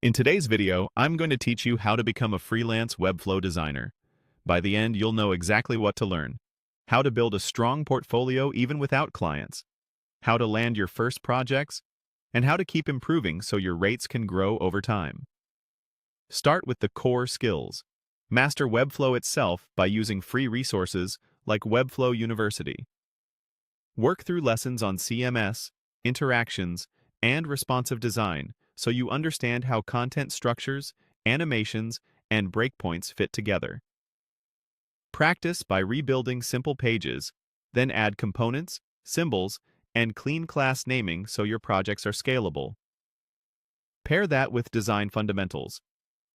In today's video, I'm going to teach you how to become a freelance Webflow designer. By the end, you'll know exactly what to learn: how to build a strong portfolio even without clients, how to land your first projects, and how to keep improving so your rates can grow over time. Start with the core skills. Master Webflow itself by using free resources like Webflow University. Work through lessons on CMS, interactions, and responsive design so you understand how content structures, animations, and breakpoints fit together. Practice by rebuilding simple pages, then add components, symbols, and clean class naming so your projects are scalable. Pair that with design fundamentals.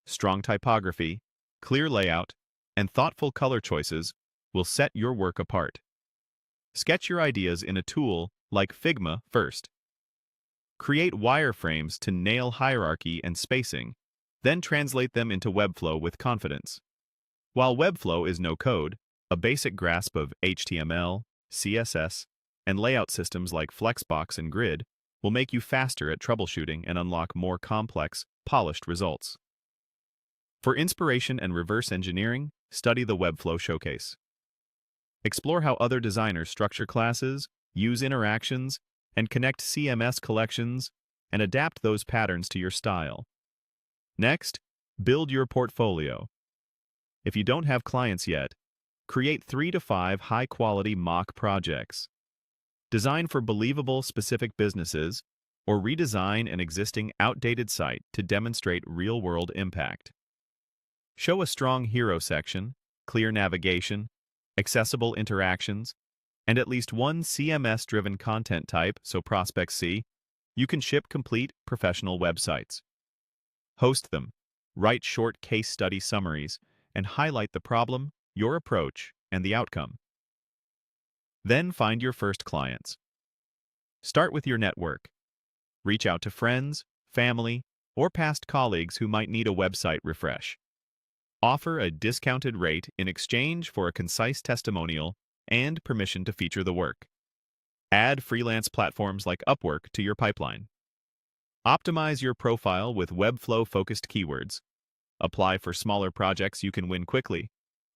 Strong typography, clear layout, and thoughtful color choices will set your work apart. Sketch your ideas in a tool like Figma first. Create wireframes to nail hierarchy and spacing, then translate them into Webflow with confidence. While Webflow is no code, a basic grasp of HTML, CSS, and layout systems like Flexbox and Grid will make you faster at troubleshooting and unlock more complex, polished results. For inspiration and reverse engineering, study the Webflow Showcase. Explore how other designers structure classes, use interactions, and connect CMS collections, and adapt those patterns to your style. Next, build your portfolio. If you don't have clients yet, create 3 to 5 high-quality mock projects. Design for believable specific businesses, or redesign an existing outdated site to demonstrate real-world impact. Show a strong hero section, clear navigation, accessible interactions, and at least one CMS-driven content type so prospects see you can ship complete professional websites. Host them, write short case study summaries, and highlight the problem, your approach, and the outcome. Then find your first clients. Start with your network. Reach out to friends, family, or past colleagues who might need a website refresh. Offer a discounted rate in exchange for a concise testimonial and permission to feature the work. Add freelance platforms like Upwork to your pipeline. Optimize your profile with Webflow-focused keywords. Apply for smaller projects you can win quickly,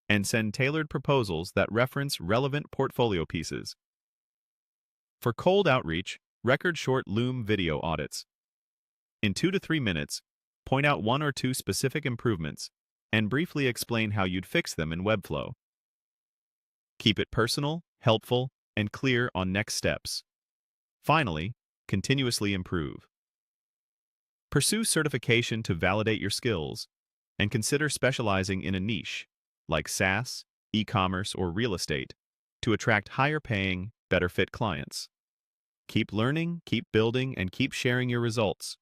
and send tailored proposals that reference relevant portfolio pieces. For cold outreach, record short Loom video audits. In 2 to 3 minutes, point out 1 or 2 specific improvements and briefly explain how you'd fix them in Webflow. Keep it personal, helpful, and clear on next steps. Finally, continuously improve. Pursue certification to validate your skills, and consider specializing in a niche, like SaaS, e-commerce, or real estate, to attract higher-paying, better-fit clients. Keep learning, keep building, and keep sharing your results.